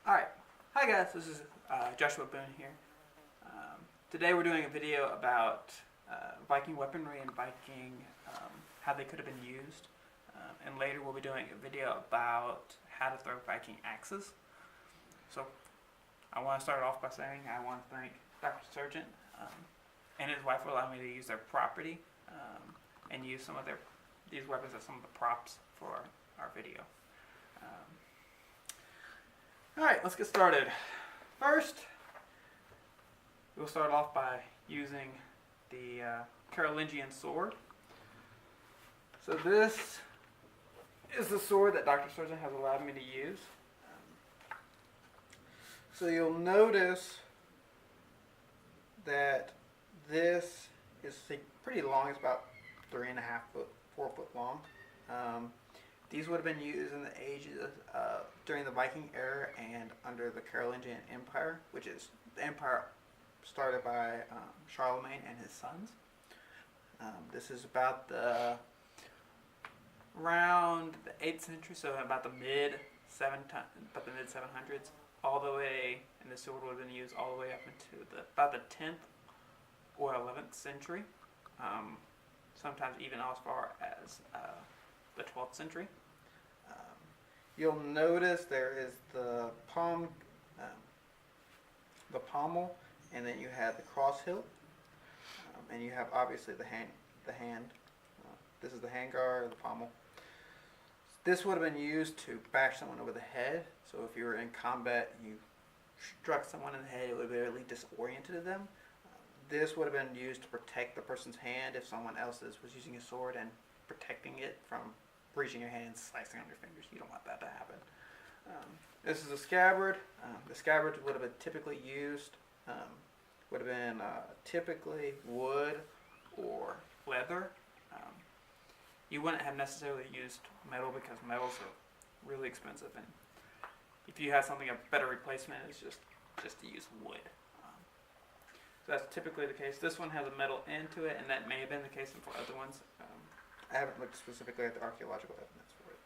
Alright, hi guys, this is Joshua Boone here. Today we're doing a video about Viking weaponry and Viking, how they could have been used. And later we'll be doing a video about how to throw Viking axes. So I want to start off by saying I want to thank Dr. Sargent and his wife for allowing me to use their property and use some of these weapons as some of the props for our video. Alright, let's get started. First, we'll start off by using the Carolingian sword. So this is the sword that Dr. Sargent has allowed me to use. So you'll notice that this is pretty long. It's about 3.5 foot, 4 foot long. These would have been used in the ages during the Viking era and under the Carolingian Empire, which is the empire started by Charlemagne and his sons. This is about around the 8th century, so about the mid 700s, all the way, and the sword would have been used all the way up into about the 10th or 11th century, sometimes even as far as the 12th century. You'll notice there is the pommel, and then you have the cross hilt, and you have obviously the hand. This is the handguard, the pommel. This would have been used to bash someone over the head. So if you were in combat, you struck someone in the head, it would have really disoriented them. This would have been used to protect the person's hand if someone else was using a sword and protecting it from reaching your hand and slicing on your fingers. You don't want that to happen. This is a scabbard. The scabbard would have been typically used, would have been typically wood or leather. You wouldn't have necessarily used metal because metals are really expensive, and if you have something a better replacement, it's just to use wood. So that's typically the case. This one has a metal end to it, and that may have been the case for other ones. I haven't looked specifically at the archaeological evidence for it.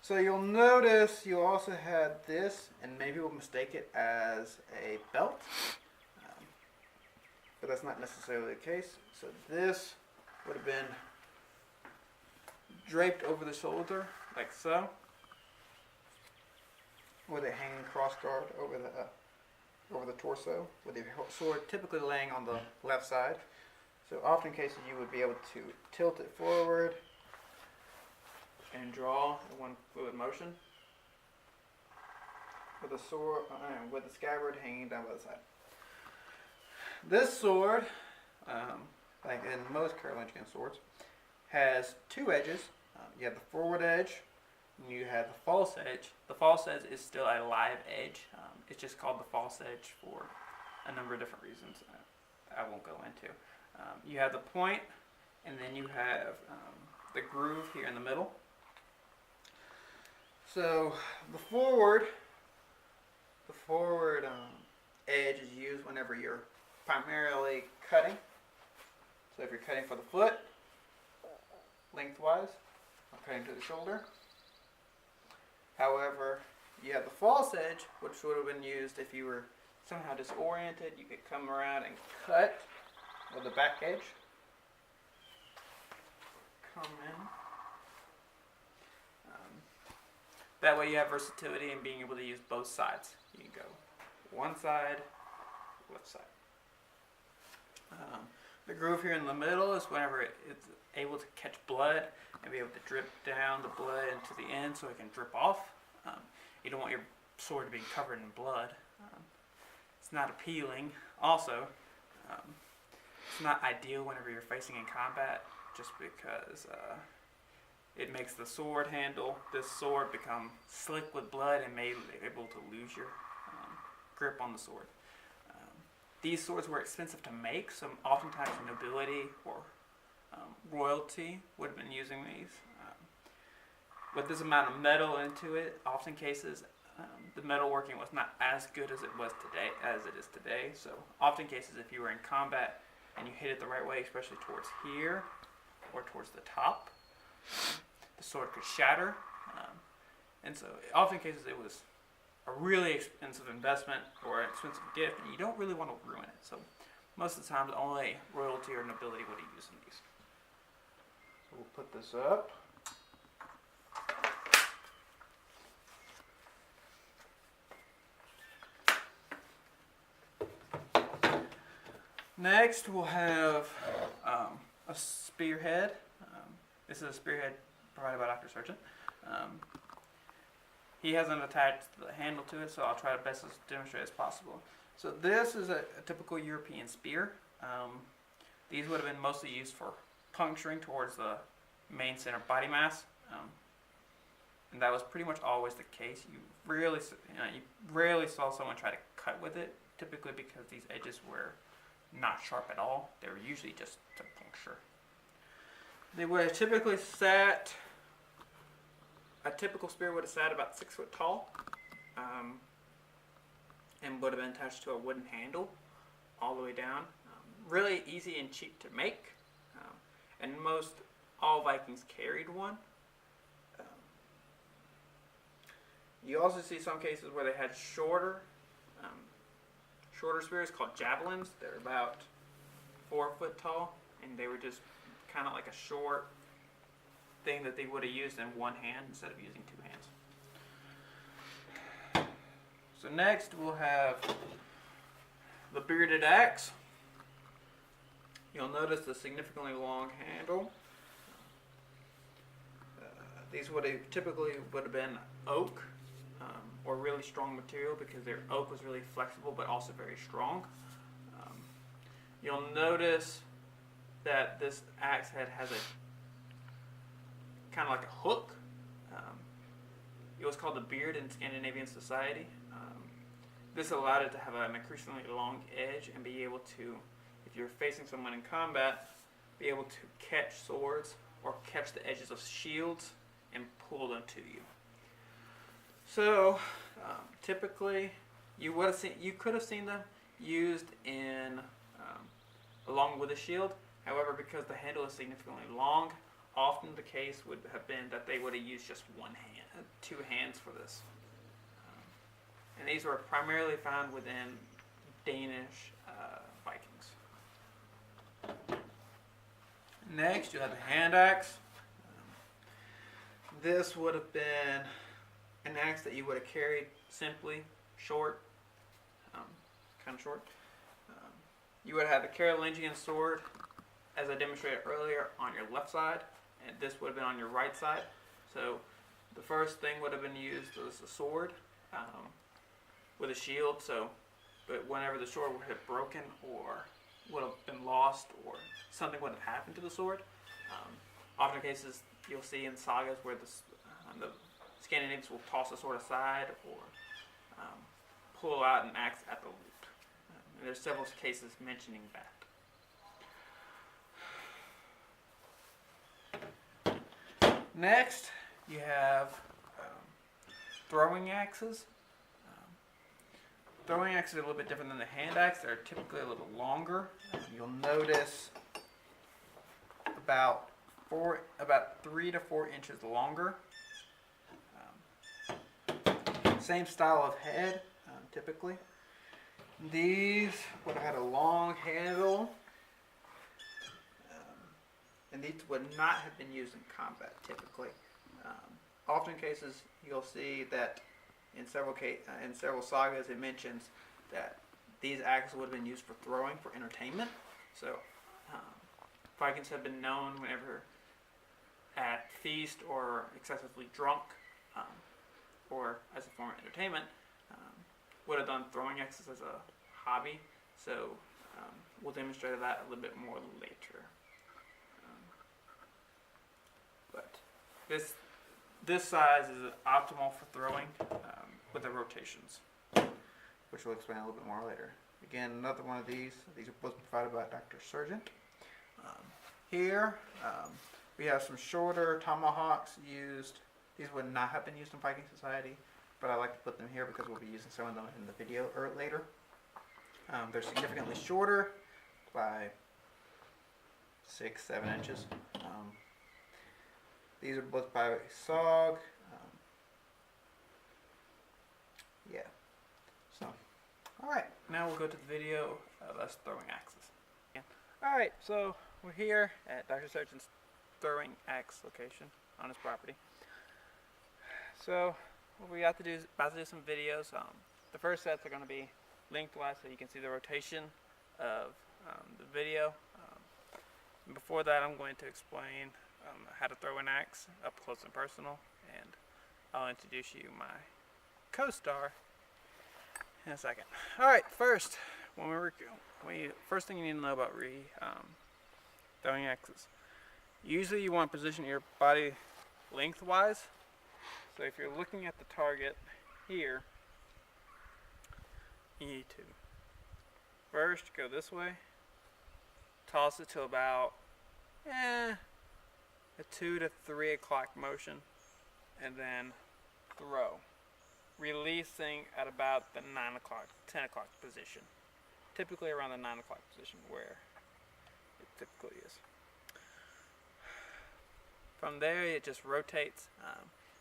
So you'll notice you also had this, and maybe we'll mistake it as a belt, but that's not necessarily the case. So this would have been draped over the shoulder, like so, with a hanging crossguard over the torso, with the sword typically laying on the left side. So often cases you would be able to tilt it forward and draw in one fluid motion with the sword, with the scabbard hanging down by the side. This sword, like in most Carolingian swords, has two edges. You have the forward edge and you have the false edge. The false edge is still a live edge. It's just called the false edge for a number of different reasons I won't go into. You have the point, and then you have the groove here in the middle. So the forward edge is used whenever you're primarily cutting. So if you're cutting for the foot, lengthwise, or cutting to the shoulder. However, you have the false edge, which would have been used if you were somehow disoriented. You could come around and cut with the back edge. Come in. That way you have versatility in being able to use both sides. You can go one side, left side. The groove here in the middle is whenever it's able to catch blood and be able to drip down the blood into the end so it can drip off. You don't want your sword to be covered in blood. It's not appealing. Also, it's not ideal whenever you're facing in combat, just because it makes the sword handle, this sword, become slick with blood and may be able to lose your grip on the sword. These swords were expensive to make, so oftentimes nobility or royalty would have been using these. With this amount of metal into it, often cases the metalworking was not as good as it is today. So often cases, if you were in combat and you hit it the right way, especially towards here or towards the top, the sword could shatter. And so often cases it was a really expensive investment or an expensive gift, and you don't really want to ruin it. So most of the time, only royalty or nobility would use these. So we'll put this up. Next, we'll have a spearhead. This is a spearhead provided by Dr. Sargent. He hasn't attached the handle to it, so I'll try to best demonstrate as possible. So this is a typical European spear. These would have been mostly used for puncturing towards the main center body mass, and that was pretty much always the case. You rarely saw someone try to cut with it, typically because these edges were not sharp at all. They were usually just to puncture. They would have typically sat. A typical spear would have sat about 6 foot tall, and would have been attached to a wooden handle all the way down. Really easy and cheap to make, and all Vikings carried one. You also see some cases where they had shorter spears called javelins. They're about 4 foot tall, and they were just kind of like a short thing that they would have used in one hand instead of using 2 hands. So next we'll have the bearded axe. You'll notice the significantly long handle. These typically would have been oak or really strong material, because their oak was really flexible but also very strong. You'll notice that this axe head has a kind of like a hook. It was called the beard in Scandinavian society. This allowed it to have an increasingly long edge and be able to, if you're facing someone in combat, be able to catch swords or catch the edges of shields and pull them to you. So typically, you could have seen them used in along with a shield. However, because the handle is significantly long, often the case would have been that they would have used just 2 hands for this. And these were primarily found within Danish Vikings. Next, you have the hand axe. This would have been an axe that you would have carried simply, short, kind of short. You would have the Carolingian sword, as I demonstrated earlier, on your left side, and this would have been on your right side. So the first thing would have been used was a sword with a shield. But whenever the sword would have broken or would have been lost or something would have happened to the sword, often cases you'll see in sagas where the Scandinavians will toss the sword aside or pull out an axe at the root. And there's several cases mentioning that. Next, you have throwing axes. Throwing axes are a little bit different than the hand axe. They're typically a little longer. You'll notice about 3 to 4 inches longer. Same style of head, typically. These would have had a long handle, and these would not have been used in combat typically. Often cases you'll see that in several sagas it mentions that these axes would have been used for throwing for entertainment. So Vikings have been known whenever at feast or excessively drunk or as a form of entertainment would have done throwing axes as a hobby. So we'll demonstrate that a little bit more later. But this size is optimal for throwing with the rotations, which we'll explain a little bit more later. Again, another one of these are both provided by Dr. Sargent. Here we have some shorter tomahawks used. These would not have been used in Viking society, but I like to put them here because we'll be using some of them in the video later. They're significantly shorter by 6-7 inches. These are both by SOG. Yeah. So, alright, now we'll go to the video of us throwing axes. Alright, so we're here at Dr. Surgeon's throwing axe location on his property. So, what we got to do is about to do some videos. The first sets are going to be lengthwise so you can see the rotation of the video. Before that, I'm going to explain how to throw an axe up close and personal, and I'll introduce you my co-star in a second. Alright, first, first thing you need to know about throwing axes. Usually you want to position your body lengthwise. So if you're looking at the target here, you need to first go this way, toss it to about a 2 to 3 o'clock motion, and then throw, releasing at about the 9 o'clock, 10 o'clock position, typically around the 9 o'clock position where it typically is. From there it just rotates.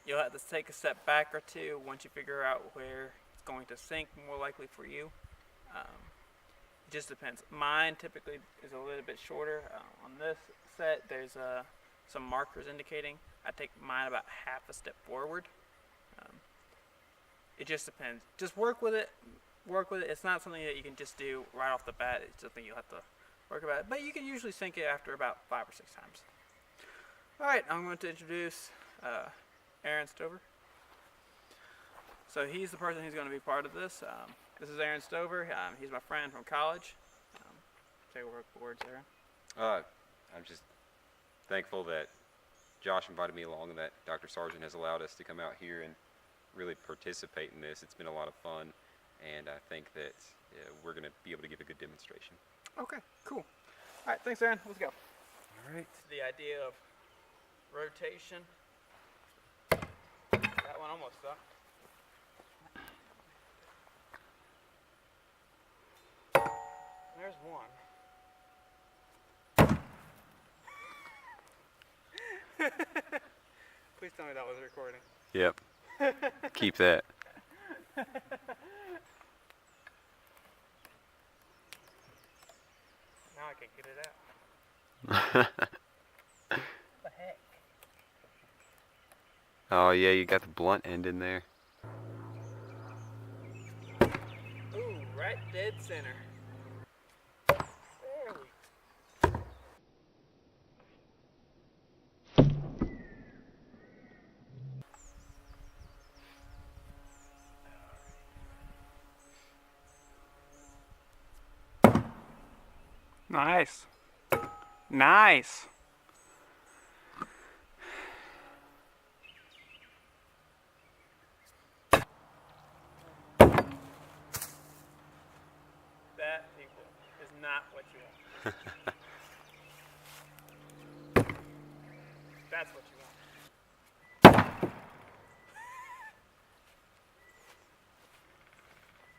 You'll have to take a step back or two once you figure out where it's going to sink, more likely for you. It just depends. Mine typically is a little bit shorter. On this set there's some markers indicating. I take mine about half a step forward. It just depends. Just work with it. It's not something that you can just do right off the bat. It's something you'll have to work about. But you can usually sink it after about 5 or 6 times. Alright, I'm going to introduce Aaron Stover. So he's the person who's going to be part of this. This is Aaron Stover. He's my friend from college. Say words, Aaron. I'm just thankful that Josh invited me along and that Dr. Sargent has allowed us to come out here and really participate in this. It's been a lot of fun, and I think that we're going to be able to give a good demonstration. Okay, cool. Alright, thanks Aaron. Let's go. Alright. The idea of rotation. That one almost sucked. There's one. Please tell me that was recording. Yep. Keep that. Now I can get it out. What the heck? Oh yeah, you got the blunt end in there. Ooh, right dead center. There we go. Nice. Nice. That, people, is not what you want. That's what you want.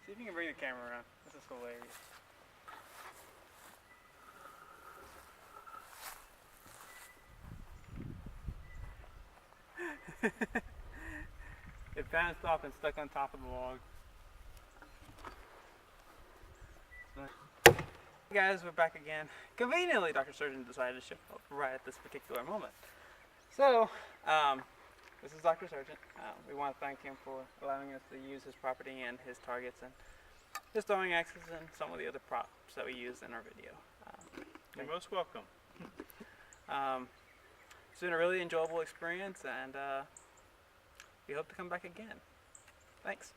See if you can bring the camera around. This is hilarious. It bounced off and stuck on top of the log. Hey guys, we're back again. Conveniently, Dr. Surgeon decided to show up right at this particular moment. So, this is Dr. Surgeon. We want to thank him for allowing us to use his property and his targets and his throwing axes and some of the other props that we used in our video. You're most welcome. It's been a really enjoyable experience, and we hope to come back again. Thanks.